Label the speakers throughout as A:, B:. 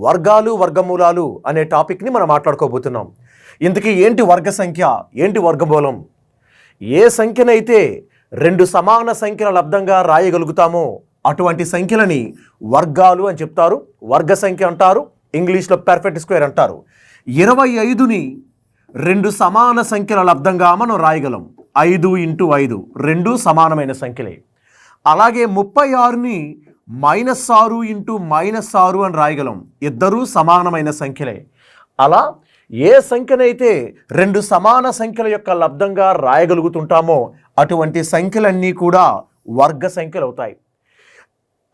A: వర్గాలు వర్గమూలాలు అనే టాపిక్ని మనం మాట్లాడుకోబోతున్నాం. ఇంతకీ ఏంటి వర్గ సంఖ్య, ఏంటి వర్గమూలం? ఏ సంఖ్యనైతే రెండు సమాన సంఖ్యల లబ్ధంగా రాయగలుగుతామో అటువంటి సంఖ్యలని వర్గాలు అని చెప్తారు, వర్గ సంఖ్య అంటారు, ఇంగ్లీష్లో పర్ఫెక్ట్ స్క్వేర్ అంటారు. 25ని రెండు సమాన సంఖ్యల లబ్ధంగా మనం రాయగలం. 5 × 5 రెండు సమానమైన సంఖ్యలే. అలాగే 36ని -6 × -6 అని రాయగలం. ఇద్దరూ సమానమైన సంఖ్యలే. అలా ఏ సంఖ్యనైతే రెండు సమాన సంఖ్యల యొక్క లబ్ధంగా రాయగలుగుతుంటామో అటువంటి సంఖ్యలన్నీ కూడా వర్గ సంఖ్యలు అవుతాయి.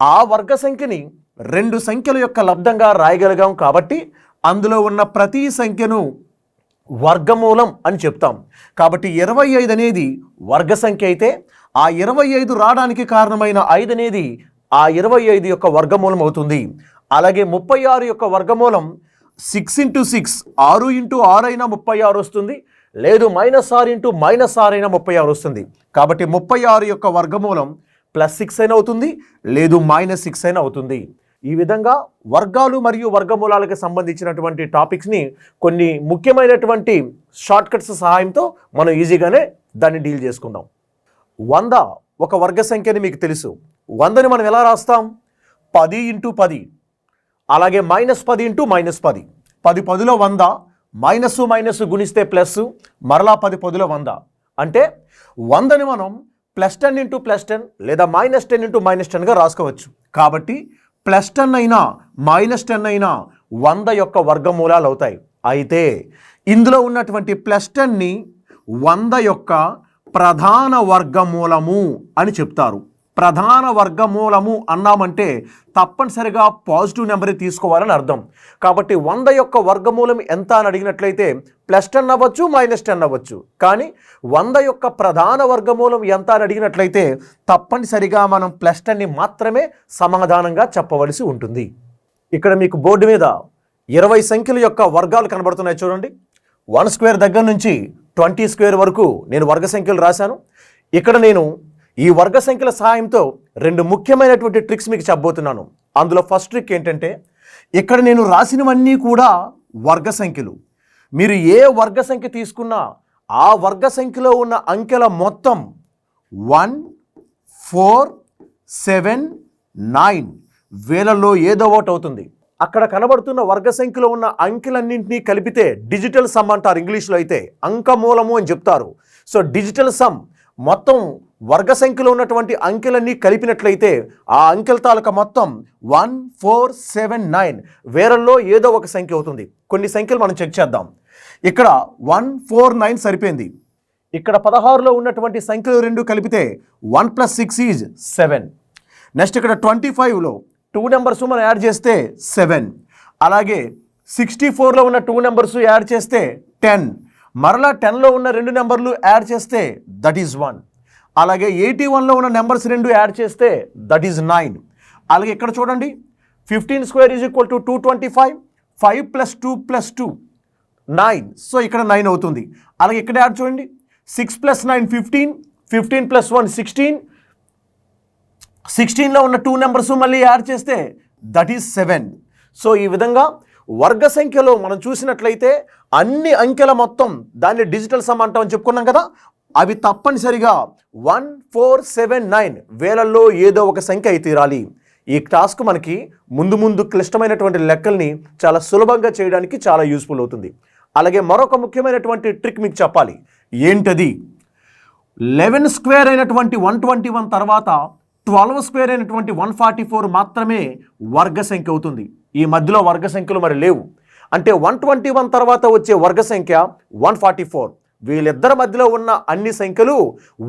A: ఆ వర్గ సంఖ్యని రెండు సంఖ్యల యొక్క లబ్ధంగా రాయగలిగాం కాబట్టి అందులో ఉన్న ప్రతి సంఖ్యను వర్గమూలం అని చెప్తాం. కాబట్టి 25 అనేది వర్గ సంఖ్య అయితే ఆ 25 రావడానికి కారణమైన 5 అనేది ఆ 25 యొక్క వర్గమూలం అవుతుంది. అలాగే 36 యొక్క వర్గమూలం 6 × 6 6 × 6 అయినా 36 వస్తుంది, లేదు -6 × -6 అయినా 36 వస్తుంది. కాబట్టి 36 యొక్క వర్గమూలం +6 అయినా అవుతుంది, లేదు -6 అయినా అవుతుంది. ఈ విధంగా వర్గాలు మరియు వర్గమూలాలకు సంబంధించినటువంటి టాపిక్స్ని కొన్ని ముఖ్యమైనటువంటి షార్ట్కట్స్ సహాయంతో మనం ఈజీగానే దాన్ని డీల్ చేసుకుందాం. 100 ఒక వర్గ సంఖ్యని మీకు తెలుసు. 100ని మనం ఎలా రాస్తాం? 10 × 10, అలాగే -10 × -10. 10 10లో 100, మైనస్ మైనస్ గుణిస్తే ప్లస్, మరలా 10 10లో 100. అంటే 100ని మనం +10 × +10 లేదా -10 × -10గా రాసుకోవచ్చు. కాబట్టి +10 అయినా -10 అయినా 100 యొక్క వర్గమూలాలు అవుతాయి. అయితే ఇందులో ఉన్నటువంటి +10ని 100 యొక్క ప్రధాన వర్గమూలము అని చెప్తారు. ప్రధాన వర్గమూలము అన్నామంటే తప్పనిసరిగా పాజిటివ్ నెంబర్ తీసుకోవాలని అర్థం. కాబట్టి 100 యొక్క వర్గమూలం ఎంత అని అడిగినట్లయితే +10 అవ్వచ్చు, -10 అవ్వచ్చు. కానీ 100 యొక్క ప్రధాన వర్గమూలం ఎంత అని అడిగినట్లయితే తప్పనిసరిగా మనం +10ని మాత్రమే సమాధానంగా చెప్పవలసి ఉంటుంది. ఇక్కడ మీకు బోర్డు మీద 20 సంఖ్యల యొక్క వర్గాలు కనబడుతున్నాయి చూడండి. 1 స్క్వేర్ దగ్గర నుంచి 20 స్క్వేర్ వరకు నేను వర్గ సంఖ్యలు రాశాను. ఇక్కడ నేను ఈ వర్గ సంఖ్యల సహాయంతో రెండు ముఖ్యమైనటువంటి ట్రిక్స్ మీకు చెప్పబోతున్నాను. అందులో ఫస్ట్ ట్రిక్ ఏంటంటే, ఇక్కడ నేను రాసినవన్నీ కూడా వర్గ సంఖ్యలు. మీరు ఏ వర్గ సంఖ్య తీసుకున్నా ఆ వర్గ సంఖ్యలో ఉన్న అంకెల మొత్తం 1 4 7 9 వేలల్లో ఏదో ఒకటి అవుతుంది. అక్కడ కనబడుతున్న వర్గ సంఖ్యలో ఉన్న అంకెలన్నింటినీ కలిపితే డిజిటల్ సమ్ అంటారు, ఇంగ్లీష్లో అయితే అంకమూలము అని చెప్తారు. సో డిజిటల్ సమ్ మొత్తం వర్గ సంఖ్యలో ఉన్నటువంటి అంకెలన్నీ కలిపినట్లయితే ఆ అంకెల తాలూకా మొత్తం 1 4 7 9 వేలల్లో ఏదో ఒక సంఖ్య అవుతుంది. కొన్ని సంఖ్యలు మనం చెక్ చేద్దాం. ఇక్కడ 1 4 9 సరిపోయింది. ఇక్కడ 16లో ఉన్నటువంటి సంఖ్యలు రెండు కలిపితే 1 + 6 = 7. నెక్స్ట్ ఇక్కడ 25లో 2 నెంబర్స్ మనం యాడ్ చేస్తే 7. అలాగే 64లో ఉన్న 2 నెంబర్స్ యాడ్ చేస్తే 10. మరలా 10లో ఉన్న రెండు నెంబర్లు యాడ్ చేస్తే దట్ ఈజ్ 1. అలాగే 81లో ఉన్న నెంబర్స్ రెండు యాడ్ చేస్తే దట్ ఈజ్ 9. అలాగే ఇక్కడ చూడండి, 15² = 225, 5 + 2 + 2 9. సో ఇక్కడ 9 అవుతుంది. అలాగే ఇక్కడ యాడ్ చూడండి, 6 + 9 15, 15 + 1 16, 16లో ఉన్న 2 నెంబర్స్ మళ్ళీ యాడ్ చేస్తే దట్ ఈజ్ 7. సో ఈ విధంగా వర్గ సంఖ్యలో మనం చూసినట్లయితే అన్ని అంకెల మొత్తం దాన్ని డిజిటల్ సమ్ అంటామని చెప్పుకున్నాం కదా, అవి తప్పనిసరిగా 1 4 7 9 వేలల్లో ఏదో ఒక సంఖ్య అయి తీరాలి. ఈ టాస్క్ మనకి ముందు క్లిష్టమైనటువంటి లెక్కల్ని చాలా సులభంగా చేయడానికి చాలా యూస్ఫుల్ అవుతుంది. అలాగే మరొక ముఖ్యమైనటువంటి ట్రిక్ మీకు చెప్పాలి. ఏంటది? 11 స్క్వేర్ అయినటువంటి 121 తర్వాత 12 స్క్వేర్ అయినటువంటి 144 మాత్రమే వర్గ సంఖ్య అవుతుంది. ఈ మధ్యలో వర్గ సంఖ్యలు మరి లేవు. అంటే 121 తర్వాత వచ్చే వర్గ సంఖ్య 144. వీళ్ళిద్దరి మధ్యలో ఉన్న అన్ని సంఖ్యలు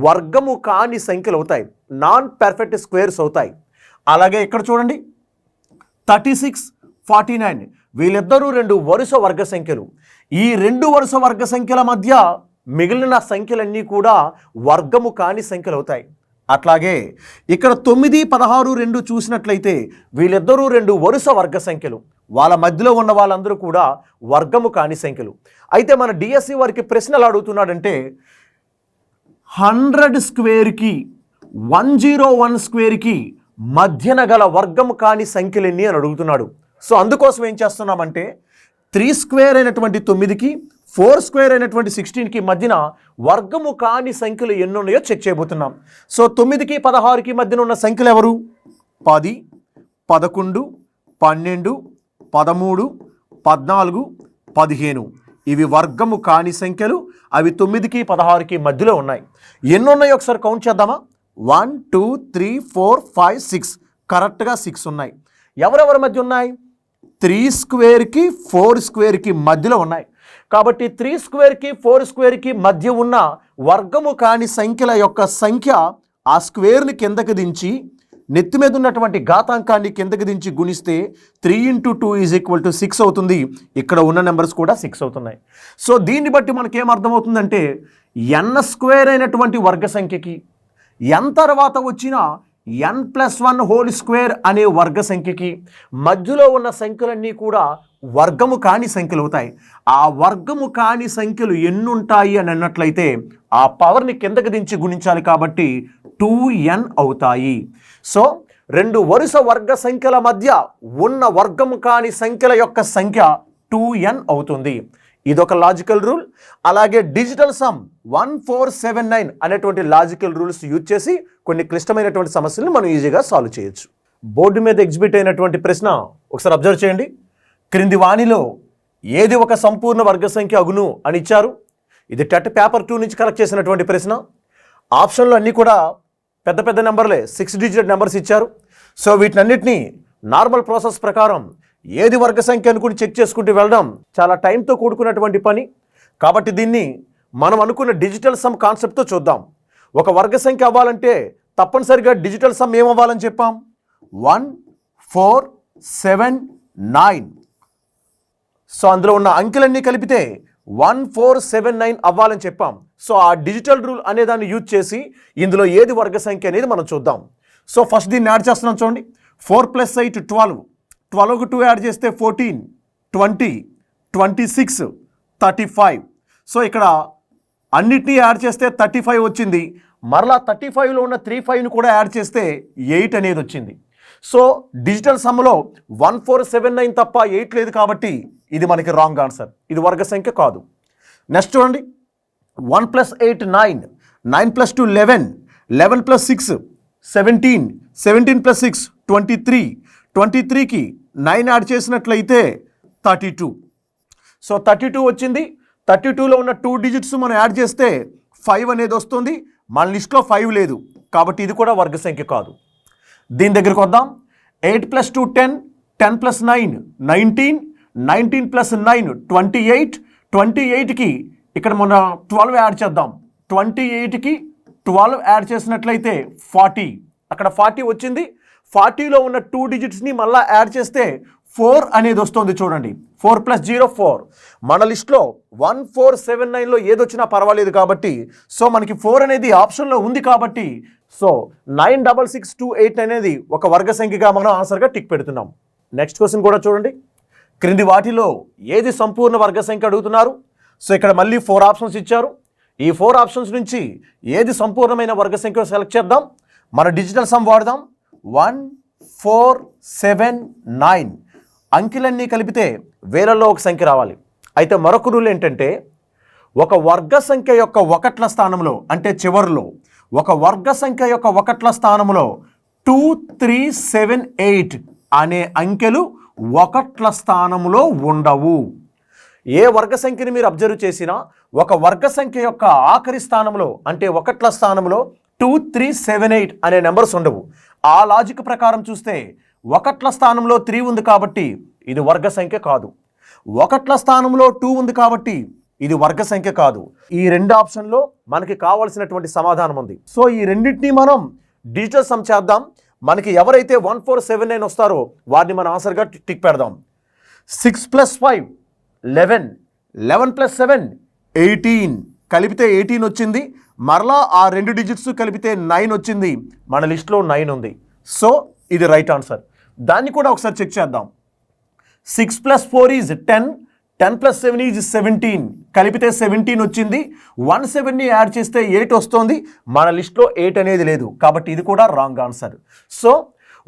A: వర్గము కాని సంఖ్యలు అవుతాయి, నాన్ పర్ఫెక్ట్ స్క్వేర్స్ అవుతాయి. అలాగే ఇక్కడ చూడండి, 36 49 వీళ్ళిద్దరూ రెండు వరుస వర్గ సంఖ్యలు. ఈ రెండు వరుస వర్గ సంఖ్యల మధ్య మిగిలిన సంఖ్యలన్నీ కూడా వర్గము కాని సంఖ్యలు అవుతాయి. అట్లాగే ఇక్కడ 9 16 రెండు చూసినట్లయితే వీళ్ళిద్దరూ రెండు వరుస వర్గ సంఖ్యలు. వాళ్ళ మధ్యలో ఉన్న వాళ్ళందరూ కూడా వర్గము కాని సంఖ్యలు. అయితే మన డిఎస్సి వారికి ప్రశ్నలు అడుగుతున్నాడంటే 100 స్క్వేర్కి 101 స్క్వేర్కి మధ్యన గల వర్గము కాని సంఖ్యలెన్ని అని అడుగుతున్నాడు. సో అందుకోసం ఏం చేస్తున్నామంటే 3 స్క్వేర్ అయినటువంటి 9కి 4 స్క్వేర్ అయినటువంటి 16కి మధ్యన వర్గము కాని సంఖ్యలు ఎన్ని ఉన్నాయో చెక్ చేయబోతున్నాం. సో 9కి 16కి మధ్యన ఉన్న సంఖ్యలు ఎవరు? 10, 11, 12, 13, 14, 15. ఇవి వర్గము కాని సంఖ్యలు. అవి 9కి 16కి మధ్యలో ఉన్నాయి. ఎన్ని ఉన్నాయో ఒకసారి కౌంట్ చేద్దామా? 1 2 3 4 5 6. కరెక్ట్గా 6 ఉన్నాయి. ఎవరెవరి మధ్య ఉన్నాయి? 3 స్క్వేర్కి 4 స్క్వేర్కి మధ్యలో ఉన్నాయి. కాబట్టి 3 స్క్వేర్కి 4 స్క్వేర్కి మధ్య ఉన్న వర్గము కాని సంఖ్యల యొక్క సంఖ్య ఆ స్క్వేర్ని కిందకి దించి నెత్తి మీద ఉన్నటువంటి ఘాతాంకాన్ని కిందకి దించి గుణిస్తే 3 × 2 = 6 అవుతుంది. ఇక్కడ ఉన్న నెంబర్స్ కూడా 6 అవుతున్నాయి. సో దీన్ని బట్టి మనకేం అర్థమవుతుందంటే n² అయినటువంటి వర్గ సంఖ్యకి n తర్వాత వచ్చిన n+1² అనే వర్గ సంఖ్యకి మధ్యలో ఉన్న సంఖ్యలన్నీ కూడా వర్గము కాని సంఖ్యలు అవుతాయి. ఆ వర్గము కాని సంఖ్యలు ఎన్ని ఉంటాయి అని అన్నట్లయితే ఆ పవర్ని కిందకి దించి గుణించాలి కాబట్టి 2n అవుతాయి. సో 2 వరుస వర్గ సంఖ్యల మధ్య ఉన్న వర్గము కాని సంఖ్యల యొక్క సంఖ్య 2n అవుతుంది. ఇదొక లాజికల్ రూల్. అలాగే డిజిటల్ సమ్ 1479 అనేటువంటి లాజికల్ రూల్స్ యూజ్ చేసి కొన్ని క్లిష్టమైనటువంటి సమస్యలను మనం ఈజీగా సాల్వ్ చేయొచ్చు. బోర్డు మీద ఎగ్జిబిట్ అయినటువంటి ప్రశ్న ఒకసారి అబ్జర్వ్ చేయండి. క్రింది వాణిలో ఏది ఒక సంపూర్ణ వర్గ సంఖ్య అగును అని ఇచ్చారు. ఇది టెట్ పేపర్ 2 నుంచి కలెక్ట్ చేసినటువంటి ప్రశ్న. ఆప్షన్లు అన్నీ కూడా పెద్ద పెద్ద నెంబర్లే, 6 డిజిట్ నెంబర్స్ ఇచ్చారు. సో వీటినన్నిటినీ నార్మల్ ప్రాసెస్ ప్రకారం ఏది వర్గ సంఖ్య అనుకుని చెక్ చేసుకుంటూ వెళ్ళడం చాలా టైంతో కూడుకున్నటువంటి పని. కాబట్టి దీన్ని మనం అనుకున్న డిజిటల్ సమ్ కాన్సెప్ట్తో చూద్దాం. ఒక వర్గ సంఖ్య అవ్వాలంటే తప్పనిసరిగా డిజిటల్ సమ్ ఏమవ్వాలని చెప్పాం? 1 4 7 9. సో అందులో ఉన్న అంకెలన్నీ కలిపితే 1479 అవ్వాలని చెప్పాం. సో ఆ డిజిటల్ రూల్ అనే దాన్ని యూజ్ చేసి ఇందులో ఏది వర్గ సంఖ్య అనేది మనం చూద్దాం. సో ఫస్ట్ దీన్ని యాడ్ చేస్తున్నాం చూడండి. 4 + 8 12. 12కు 2 యాడ్ చేస్తే 14, 20, 26, 35. సో ఇక్కడ అన్నిటినీ యాడ్ చేస్తే 35 వచ్చింది. మరలా 35లో ఉన్న 35ని కూడా యాడ్ చేస్తే 8 అనేది వచ్చింది. సో డిజిటల్ సమ్లో 1479 తప్ప 8 లేదు కాబట్టి ఇది మనకి రాంగ్ ఆన్సర్. ఇది వర్గ సంఖ్య కాదు. నెక్స్ట్ చూడండి. 1 + 8 9, 9 + 2 11, 11 + 6 17, 17 + 6 23, 23కి 9 యాడ్ చేసినట్లయితే 32. సో 32 వచ్చింది. 32లో ఉన్న 2 డిజిట్స్ మనం యాడ్ చేస్తే 5 అనేది వస్తుంది. మన లిస్ట్లో 5 లేదు కాబట్టి ఇది కూడా వర్గ సంఖ్య కాదు. దీని దగ్గరికి వద్దాం. 8 + 2 10, 10 + 9 19, 19 + 9 28, 28కి ఇక్కడ మన 12 యాడ్ చేద్దాం. 28కి 12 యాడ్ చేసినట్లయితే 40. అక్కడ 40 వచ్చింది. 40లో ఉన్న 2 డిజిట్స్ని మళ్ళీ యాడ్ చేస్తే 4 అనేది వస్తుంది. చూడండి, 4 + 0 4. మన లిస్ట్లో 1479లో ఏదొచ్చినా పర్వాలేదు కాబట్టి సో మనకి 4 అనేది ఆప్షన్లో ఉంది కాబట్టి సో 96628 అనేది ఒక వర్గ సంఖ్యగా మనం ఆన్సర్గా టిక్ పెడుతున్నాం. నెక్స్ట్ క్వశ్చన్ కూడా చూడండి. క్రింది వాటిలో ఏది సంపూర్ణ వర్గ సంఖ్య అడుగుతున్నారు. సో ఇక్కడ మళ్ళీ 4 ఆప్షన్స్ ఇచ్చారు. ఈ 4 ఆప్షన్స్ నుంచి ఏది సంపూర్ణమైన వర్గ సంఖ్య సెలెక్ట్ చేద్దాం. మన డిజిటల్ సమ్ వాడదాం. 1 4 7 9. అంకెలన్నీ కలిపితే వేలల్లో ఒక సంఖ్య రావాలి. అయితే మరొక రూల్ ఏంటంటే ఒక వర్గ సంఖ్య యొక్క ఒకట్ల స్థానంలో అంటే చివరిలో ఒక వర్గ సంఖ్య యొక్క ఒకట్ల స్థానంలో 2 3 7 8 అనే అంకెలు ఒకట్ల స్థానంలో ఉండవు. ఏ వర్గ సంఖ్యని మీరు అబ్జర్వ్ చేసినా ఒక వర్గ సంఖ్య యొక్క ఆఖరి స్థానంలో అంటే ఒకట్ల స్థానంలో 2 3 7 8 అనే నెంబర్స్ ఉండవు. ఆ లాజిక్ ప్రకారం చూస్తే ఒకట్ల స్థానంలో 3 ఉంది కాబట్టి ఇది వర్గ సంఖ్య కాదు. ఒకట్ల స్థానంలో 2 ఉంది కాబట్టి ఇది వర్గ సంఖ్య కాదు. ఈ 2 ఆప్షన్లో మనకి కావాల్సినటువంటి సమాధానం ఉంది. సో ఈ రెండింటినీ మనం డిజిటల్ సమ్ చేద్దాం. మనకి ఎవరైతే 1479 వస్తారో వారిని మన ఆన్సర్గా టిక్ పెడదాం. 6 + 5 11, 11 + 7 18. కలిపితే 18 వచ్చింది. మరలా ఆ 2 డిజిట్స్ కలిపితే 9 వచ్చింది. మన లిస్ట్లో 9 ఉంది. సో ఇది రైట్ ఆన్సర్. దాన్ని కూడా ఒకసారి చెక్ చేద్దాం. 6 + 4 = 10, 10 + 7 = 17. కలిపితే 17 వచ్చింది. 17ని యాడ్ చేస్తే 8 వస్తుంది. మన లిస్ట్లో 8 అనేది లేదు కాబట్టి ఇది కూడా రాంగ్ ఆన్సర్. సో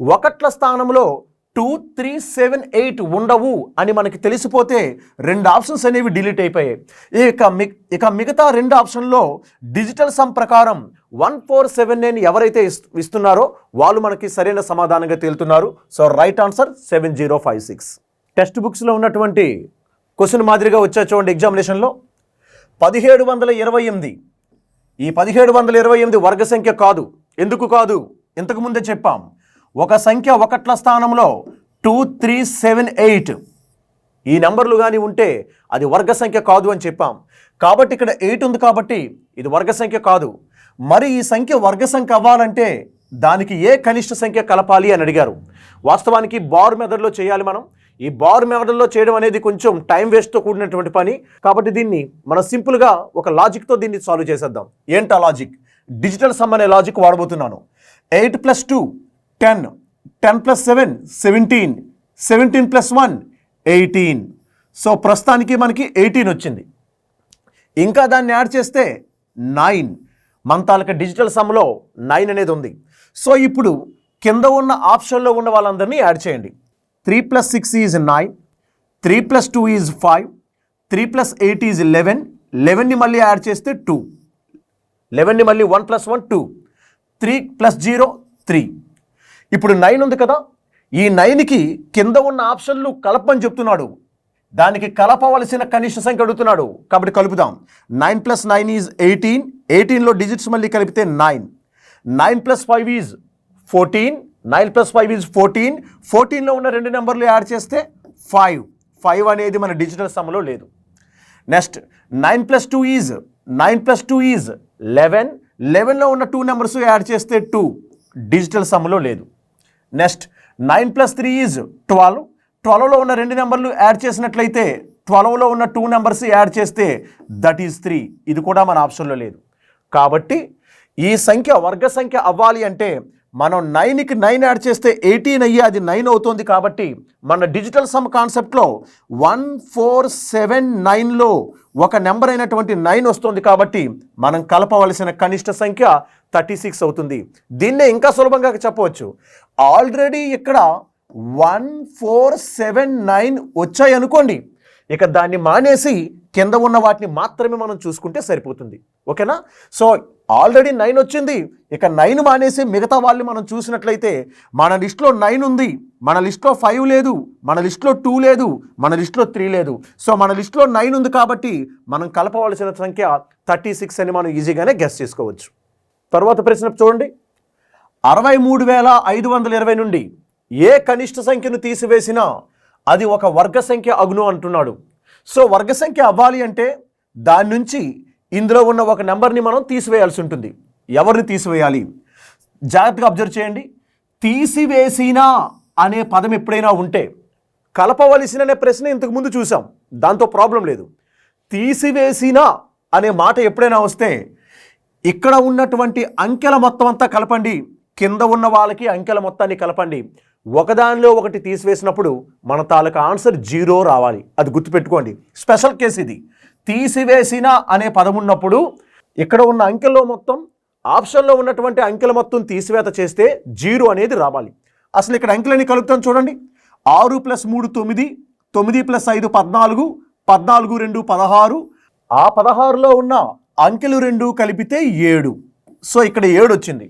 A: ఒకట్ల స్థానంలో 2378 ఉండవు అని మనకి తెలిసిపోతే రెండు ఆప్షన్స్ అనేవి డిలీట్ అయిపోయాయి. ఇక మిగతా రెండు ఆప్షన్లో డిజిటల్ సమ్ ప్రకారం 1479 ఎవరైతే ఇస్తున్నారో వాళ్ళు మనకి సరైన సమాధానంగా తేలుతున్నారు. So right answer 7056. టెక్స్ట్ బుక్స్లో ఉన్నటువంటి క్వశ్చన్ మాదిరిగా వచ్చా చూడండి ఎగ్జామినేషన్లో. 1728 ఈ 1728 వర్గ సంఖ్య కాదు. ఎందుకు కాదు? ఇంతకుముందే చెప్పాం. ఒక సంఖ్య ఒకట్ల స్థానంలో 2378 ఈ నెంబర్లు కానీ ఉంటే అది వర్గ సంఖ్య కాదు అని చెప్పాం. కాబట్టి ఇక్కడ 8 ఉంది కాబట్టి ఇది వర్గ సంఖ్య కాదు. మరి ఈ సంఖ్య వర్గ సంఖ్య అవ్వాలంటే దానికి ఏ కనిష్ట సంఖ్య కలపాలి అని అడిగారు. వాస్తవానికి బార్ మెథడ్లో చేయాలి మనం. ఈ బార్ మెథడ్లో చేయడం అనేది కొంచెం టైం వేస్ట్తో కూడినటువంటి పని. కాబట్టి దీన్ని మనం సింపుల్గా ఒక లాజిక్తో దీన్ని సాల్వ్ చేసేద్దాం. ఏంటా లాజిక్? డిజిటల్ సమ్ అనే లాజిక్ వాడబోతున్నాను. 8 + 2 10, 10 + 7 17, 17 + 1 18. సో ప్రస్తుతానికి మనకి 18 వచ్చింది. ఇంకా దాన్ని యాడ్ చేస్తే 9. మన తాలూకా డిజిటల్ సమ్లో 9 అనేది ఉంది. సో ఇప్పుడు కింద ఉన్న ఆప్షన్లో ఉన్న వాళ్ళందరినీ యాడ్ చేయండి. 3 + 6 is 9, 3 + 2 is 5, 3 + 8 is 11. 11ని మళ్ళీ యాడ్ చేస్తే 2, 11ని మళ్ళీ 1 + 1 2, 3 + 0 3. ఇప్పుడు 9 ఉంది కదా, ఈ 9కి కింద ఉన్న ఆప్షన్లు కలపని చెప్తున్నాడు. దానికి కలపవలసిన కనిష్ట సంఖ్య అడుగుతున్నాడు. కాబట్టి కలుపుదాం. 9 + 9 is 18. 18లో డిజిట్స్ మళ్ళీ కలిపితే 9. 9 + 5 is 14. 9 + 5 is 14. 14లో ఉన్న రెండు నెంబర్లు యాడ్ చేస్తే 5. 5 అనేది మన డిజిటల్ సమ్లో లేదు. Next 9 + 2 is 11. 11లో ఉన్న టూ నెంబర్స్ యాడ్ చేస్తే 2. డిజిటల్ సమ్లో లేదు. Next 9 + 3 is 12. 12లో ఉన్న రెండు నెంబర్లు యాడ్ చేసినట్లయితే 12లో ఉన్న టూ నెంబర్స్ యాడ్ చేస్తే దట్ ఈస్ 3. ఇది కూడా మన ఆప్షన్లో లేదు. కాబట్టి ఈ సంఖ్య వర్గ సంఖ్య అవ్వాలి అంటే మనం 9కి 9 యాడ్ చేస్తే 18 అయ్యి అది 9 అవుతుంది. కాబట్టి మన డిజిటల్ సమ్ కాన్సెప్ట్లో 1479లో ఒక నెంబర్ అయినటువంటి 9 వస్తుంది. కాబట్టి మనం కలపవలసిన కనిష్ట సంఖ్య 36 అవుతుంది. దీన్నే ఇంకా సులభంగా చెప్పవచ్చు. ఆల్రెడీ ఇక్కడ 1479 వచ్చాయి అనుకోండి, ఇక దాన్ని మానేసి కింద ఉన్న వాటిని మాత్రమే మనం చూసుకుంటే సరిపోతుంది. ఓకేనా? సో ఆల్రెడీ 9 వచ్చింది, ఇక 9 మానేసి మిగతా వాళ్ళని మనం చూసినట్లయితే మన లిస్ట్లో 9 ఉంది, మన లిస్ట్లో 5 లేదు, మన లిస్ట్లో 2 లేదు, మన లిస్ట్లో 3 లేదు. సో మన లిస్ట్లో 9 ఉంది కాబట్టి మనం కలపవలసిన సంఖ్య 36 అని మనం ఈజీగానే గెస్ చేసుకోవచ్చు. తర్వాత ప్రశ్న చూడండి. 63,520 నుండి ఏ కనిష్ట సంఖ్యను తీసివేసినా అది ఒక వర్గ సంఖ్య అగును అంటున్నాడు. సో వర్గ సంఖ్య అవ్వాలి అంటే దాని నుంచి ఇందులో ఉన్న ఒక నెంబర్ని మనం తీసివేయాల్సి ఉంటుంది. ఎవరిని తీసివేయాలి? జాగ్రత్తగా అబ్జర్వ్ చేయండి. తీసివేసినా అనే పదం ఎప్పుడైనా ఉంటే కలపవలసిన అనే ప్రశ్న ఇంతకుముందు చూసాం, దాంతో ప్రాబ్లం లేదు. తీసివేసినా అనే మాట ఎప్పుడైనా వస్తే ఇక్కడ ఉన్నటువంటి అంకెల మొత్తం అంతా కలపండి, కింద ఉన్న వాళ్ళకి అంకెల మొత్తాన్ని కలపండి. ఒకదానిలో ఒకటి తీసివేసినప్పుడు మన తాలూకా ఆన్సర్ 0 రావాలి. అది గుర్తుపెట్టుకోండి. స్పెషల్ కేసు ఇది. తీసివేసిన అనే పదం ఉన్నప్పుడు ఇక్కడ ఉన్న అంకెల్లో మొత్తం ఆప్షన్లో ఉన్నటువంటి అంకెల మొత్తం తీసివేత చేస్తే 0 అనేది రావాలి. అసలు ఇక్కడ అంకెలని కలుపుతాం చూడండి. 6 + 3 9, 9 + 5 14, 14 2 16. ఆ 16లో ఉన్న అంకెలు 2 కలిపితే 7. సో ఇక్కడ 7 వచ్చింది.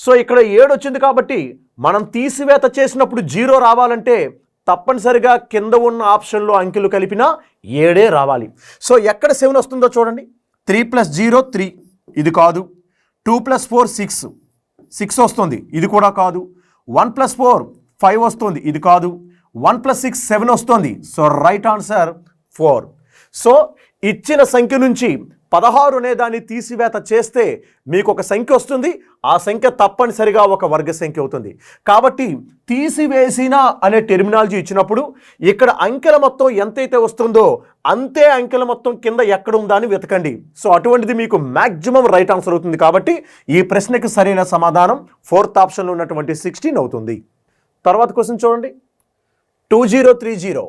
A: సో ఇక్కడ 7 వచ్చింది కాబట్టి మనం తీసివేత చేసినప్పుడు 0 రావాలంటే తప్పనిసరిగా కింద ఉన్న ఆప్షన్లో అంకెలు కలిపినా 7 రావాలి. సో ఎక్కడ 7 వస్తుందో చూడండి. 3 + 0 3, ఇది కాదు. 2 + 4 6, 6 వస్తుంది, ఇది కూడా కాదు. 1 + 4 5 వస్తుంది, ఇది కాదు. 1 + 6 7 వస్తుంది. So right answer 4. సో ఇచ్చిన సంఖ్య నుంచి 16 అనే దాన్ని తీసివేత చేస్తే మీకు ఒక సంఖ్య వస్తుంది. ఆ సంఖ్య తప్పనిసరిగా ఒక వర్గ సంఖ్య అవుతుంది. కాబట్టి తీసివేసిన అనే టెర్మినాలజీ ఇచ్చినప్పుడు ఇక్కడ అంకెల మొత్తం ఎంతైతే వస్తుందో అంతే అంకెల మొత్తం కింద ఎక్కడ ఉందా అని వెతకండి. సో అటువంటిది మీకు మ్యాక్సిమం రైట్ ఆన్సర్ అవుతుంది. కాబట్టి ఈ ప్రశ్నకి సరైన సమాధానం 4th ఆప్షన్లో ఉన్నటువంటి 16 అవుతుంది. తర్వాత క్వశ్చన్ చూడండి. 2030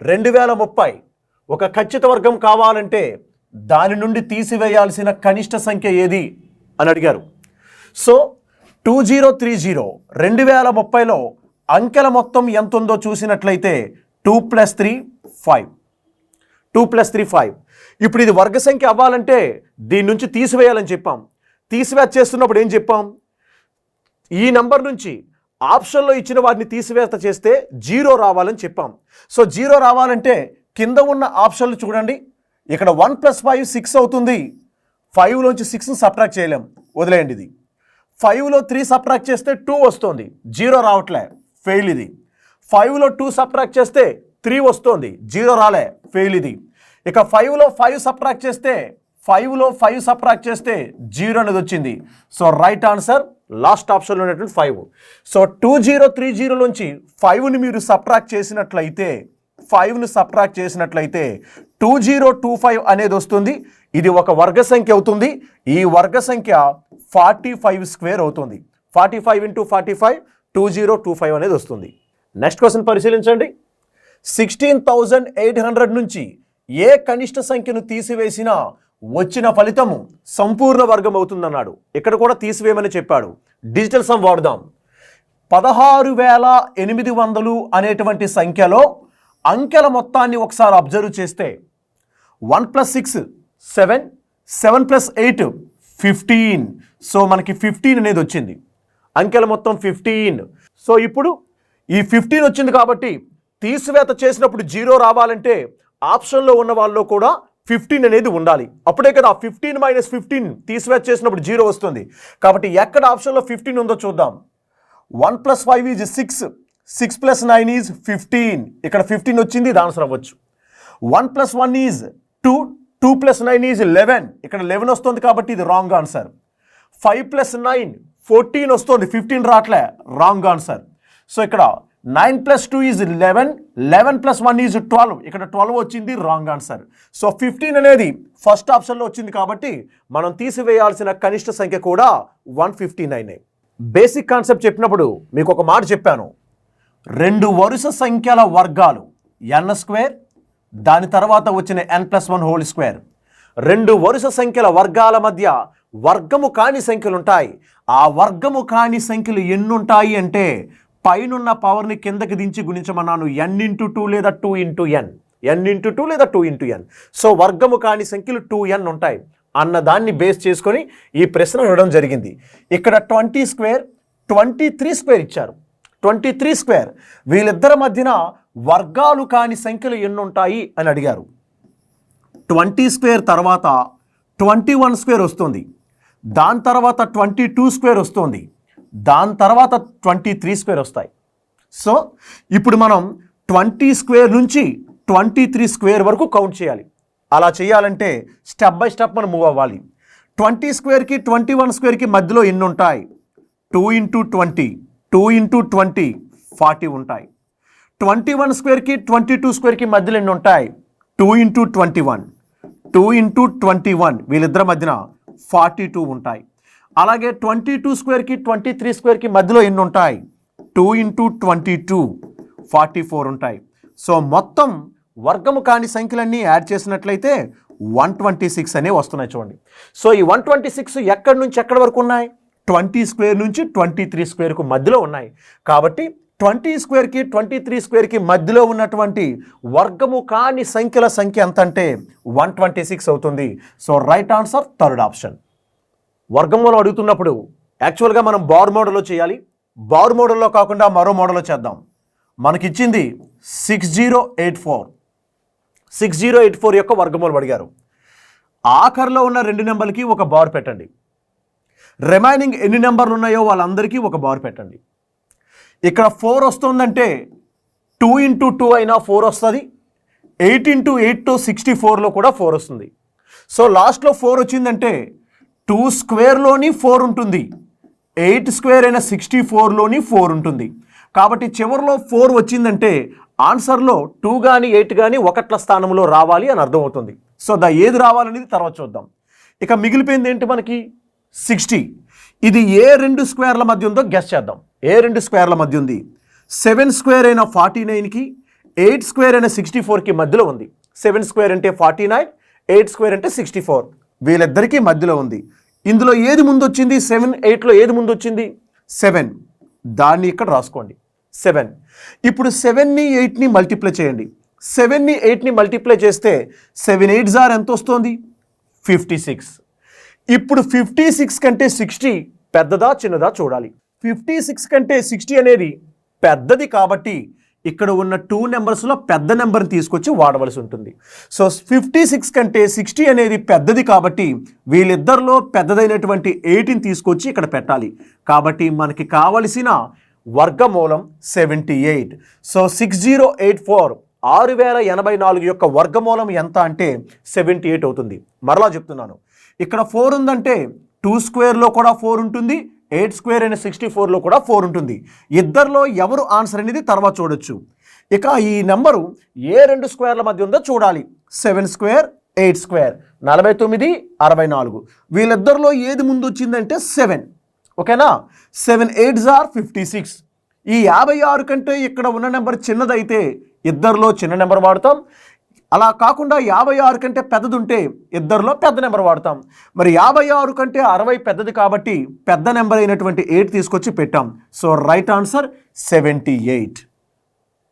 A: 2030 ఒక ఖచ్చిత వర్గం కావాలంటే దాని నుండి తీసివేయాల్సిన కనిష్ట సంఖ్య ఏది అని అడిగారు. సో 2030 2030లో అంకెల మొత్తం ఎంత ఉందో చూసినట్లయితే 2 + 3 5. 2 + 3 5. ఇప్పుడు ఇది వర్గ సంఖ్య అవ్వాలంటే దీని నుంచి తీసివేయాలని చెప్పాం. తీసివేత చేస్తున్నప్పుడు ఏం చెప్పాం? ఈ నంబర్ నుంచి ఆప్షన్లో ఇచ్చిన వాటిని తీసివేత చేస్తే 0 రావాలని చెప్పాం. సో 0 రావాలంటే కింద ఉన్న ఆప్షన్లు చూడండి. ఇక్కడ 1 + 5 6 అవుతుంది. 5లోంచి 6ని సబ్ట్రాక్ట్ చేయలేం, వదిలేయండి. ఇది 5లో 3 సబ్ట్రాక్ట్ చేస్తే 2 వస్తుంది, 0 రావట్లే, ఫెయిల్ ఇది. 5లో 2 సబ్ట్రాక్ట్ చేస్తే 3 వస్తుంది, 0 రాలే, ఫెయిల్ ఇది. ఇక 5లో 5 సబ్ట్రాక్ట్ చేస్తే 0 అనేది వచ్చింది. సో రైట్ ఆన్సర్ లాస్ట్ ఆప్షన్లో ఉన్నటువంటి 5. సో 2030 నుంచి 5ని మీరు సబ్ట్రాక్ట్ చేసినట్లయితే 2025 అనేది వస్తుంది. ఇది ఒక వర్గ సంఖ్య అవుతుంది. ఈ వర్గ సంఖ్య 45² అవుతుంది. 45 × 45 2025 అనేది వస్తుంది. నెక్స్ట్ క్వశ్చన్ పరిశీలించండి. 16,800 నుంచి ఏ కనిష్ట సంఖ్యను తీసివేసినా వచ్చిన ఫలితము సంపూర్ణ వర్గం అవుతుందన్నాడు. ఇక్కడ కూడా తీసివేయమని చెప్పాడు. Digital sum వాడుదాం. 16,800 అనేటువంటి సంఖ్యలో అంకెల మొత్తాన్ని ఒకసారి అబ్జర్వ్ చేస్తే 1 + 6 7, 7 + 8 15. సో మనకి 15 అనేది వచ్చింది. అంకెల మొత్తం 15. సో ఇప్పుడు ఈ 15 వచ్చింది కాబట్టి తీసివేత చేసినప్పుడు 0 రావాలంటే ఆప్షన్లో ఉన్న వాళ్ళలో కూడా 15 అనేది ఉండాలి. అప్పుడే కదా 15 - 15 తీసివేత చేసినప్పుడు 0 వస్తుంది. కాబట్టి ఎక్కడ ఆప్షన్లో 15 ఉందో చూద్దాం. 1 + 5 = 6, 6 + 9 = 15. ఇక్కడ 15 వచ్చింది, ఇది ఆన్సర్ అవ్వచ్చు. 1 + 1 = 2, 2 + 9 = 11. ఇక్కడ 11 వస్తుంది కాబట్టి ఇది రాంగ్ ఆన్సర్. 5 + 9 14 వస్తుంది, 15 రావట్లే, రాంగ్ ఆన్సర్. సో ఇక్కడ 9 + 2 = 11, 11 + 1 = 12. ఇక్కడ 12 వచ్చింది, రాంగ్ ఆన్సర్. సో 15 అనేది ఫస్ట్ ఆప్షన్లో వచ్చింది కాబట్టి మనం తీసివేయాల్సిన కనిష్ట సంఖ్య కూడా 159. బేసిక్ కాన్సెప్ట్ చెప్పినప్పుడు మీకు ఒక మాట చెప్పాను. 2 వరుస సంఖ్యల వర్గాలు n², దాని తర్వాత వచ్చిన n+1² 2 వరుస సంఖ్యల వర్గాల మధ్య వర్గము కాని సంఖ్యలు ఉంటాయి. ఆ వర్గము కాని సంఖ్యలు ఎన్ని ఉంటాయి అంటే పైనున్న పవర్ని కిందకి దించి గుణించమన్నాను. n × 2 లేదా 2 × n, n × 2 లేదా 2 × n. సో వర్గము కాని సంఖ్యలు 2n ఉంటాయి అన్న దాన్ని బేస్ చేసుకొని ఈ ప్రశ్న ఇవ్వడం జరిగింది. ఇక్కడ 20² 23² ఇచ్చారు. 23². వీళ్ళిద్దరి మధ్యన వర్గాలు కాని సంఖ్యలు ఎన్ని ఉంటాయి అని అడిగారు. 20² తర్వాత 21² వస్తుంది, దాని తర్వాత 22² వస్తుంది, దాని తర్వాత 23² వస్తాయి. సో ఇప్పుడు మనం 20² నుంచి 23² వరకు కౌంట్ చేయాలి. అలా చేయాలంటే స్టెప్ బై స్టెప్ మనం మూవ్ అవ్వాలి. 20²కి 21²కి మధ్యలో ఎన్ని ఉంటాయి? 2 × 20, 2 × 20 40 ఉంటాయి. 21²కి 22²కి మధ్యలో ఎన్ని ఉంటాయి? 2 × 21, 2 × 21 వీళ్ళిద్దరి మధ్యన 42 ఉంటాయి. అలాగే 22²కి 23²కి మధ్యలో ఎన్ని ఉంటాయి? 2 × 22 44 ఉంటాయి. సో మొత్తం వర్గము కాని సంఖ్యలన్నీ యాడ్ చేసినట్లయితే 126 అనేవి వస్తున్నాయి చూడండి. సో ఈ 126 ఎక్కడి నుంచి ఎక్కడి వరకు ఉన్నాయి? 20² నుంచి 23² మధ్యలో ఉన్నాయి. కాబట్టి 20² 23² మధ్యలో ఉన్నటువంటి వర్గము కాని సంఖ్యల సంఖ్య ఎంత అంటే 126 అవుతుంది. So right answer third option. వర్గంలో అడుగుతున్నప్పుడు యాక్చువల్గా మనం బార్ మోడల్లో చేయాలి. బార్ మోడల్లో కాకుండా మరో మోడల్లో చేద్దాం. మనకిచ్చింది 6084 యొక్క వర్గమూలం అడిగారు. ఆఖరిలో ఉన్న 2 నెంబర్లకి ఒక బార్ పెట్టండి. రిమైనింగ్ ఎన్ని నెంబర్లు ఉన్నాయో వాళ్ళందరికీ ఒక బార్ పెట్టండి. ఇక్కడ 4 వస్తుందంటే 2 × 2 అయినా 4 వస్తుంది. 8 × 8 64లో కూడా 4 వస్తుంది. సో లాస్ట్లో 4 వచ్చిందంటే 2² 4 ఉంటుంది, 8² అయిన 64లోని 4 ఉంటుంది. కాబట్టి చివరిలో 4 వచ్చిందంటే ఆన్సర్లో 2 కానీ 8 కానీ ఒకట్ల స్థానంలో రావాలి అని అర్థమవుతుంది. సో ఏది రావాలనేది తర్వాత చూద్దాం. ఇక మిగిలిపోయింది ఏంటి మనకి? 60. ఇది ఏ 2 స్క్వేర్ల మధ్య ఉందో గెస్ చేద్దాం. ఏ 2 స్క్వేర్ల మధ్య ఉంది? 7² అయిన 49కి, 8² అయిన 64కి మధ్యలో ఉంది. 7² అంటే 49, 8² అంటే 64. వీళ్ళిద్దరికీ మధ్యలో ఉంది. ఇందులో ఏది ముందు వచ్చింది? 7, 8లో ఏది ముందు వచ్చింది? 7. దాన్ని ఇక్కడ రాసుకోండి. 7. ఇప్పుడు 7ని 8ని మల్టిప్లై చేయండి. 7ని 8ని మల్టిప్లై చేస్తే 7 8s ఎంత వస్తుంది? 56. ఇప్పుడు 56 కంటే 60 పెద్దదా చిన్నదా చూడాలి. 56 కంటే 60 అనేది పెద్దది కాబట్టి ఇక్కడ ఉన్న 2 నెంబర్స్లో పెద్ద నెంబర్ని తీసుకొచ్చి వాడవలసి ఉంటుంది. సో 56 కంటే 60 అనేది పెద్దది కాబట్టి వీళ్ళిద్దరిలో పెద్దదైనటువంటి 8ని తీసుకొచ్చి ఇక్కడ పెట్టాలి. కాబట్టి మనకి కావలసిన వర్గమూలం 78. సో 6084 6084 యొక్క వర్గమూలం ఎంత అంటే 78 అవుతుంది. మరలా చెప్తున్నాను, ఇక్కడ 4 ఉందంటే 2 స్క్వేర్లో కూడా 4 ఉంటుంది, 8 స్క్వేర్ అయిన 64లో కూడా 4 ఉంటుంది. ఇద్దరిలో ఎవరు ఆన్సర్ అనేది తర్వాత చూడొచ్చు. ఇక ఈ నెంబరు ఏ 2 స్క్వేర్ల మధ్య ఉందో చూడాలి. 7 స్క్వేర్ 8 స్క్వేర్ 49 64. వీళ్ళిద్దరిలో ఏది ముందు వచ్చిందంటే 7. ఓకేనా? 7 8s 56. ఈ 56 కంటే ఇక్కడ ఉన్న నెంబర్ చిన్నదైతే ఇద్దరిలో చిన్న నెంబర్ వాడతాం. అలా కాకుండా 56 కంటే పెద్దది ఉంటే ఇద్దరిలో పెద్ద నెంబర్ వాడతాం. మరి 56 కంటే 60 పెద్దది కాబట్టి పెద్ద నెంబర్ అయినటువంటి 8 తీసుకొచ్చి పెట్టాం. So right answer 78.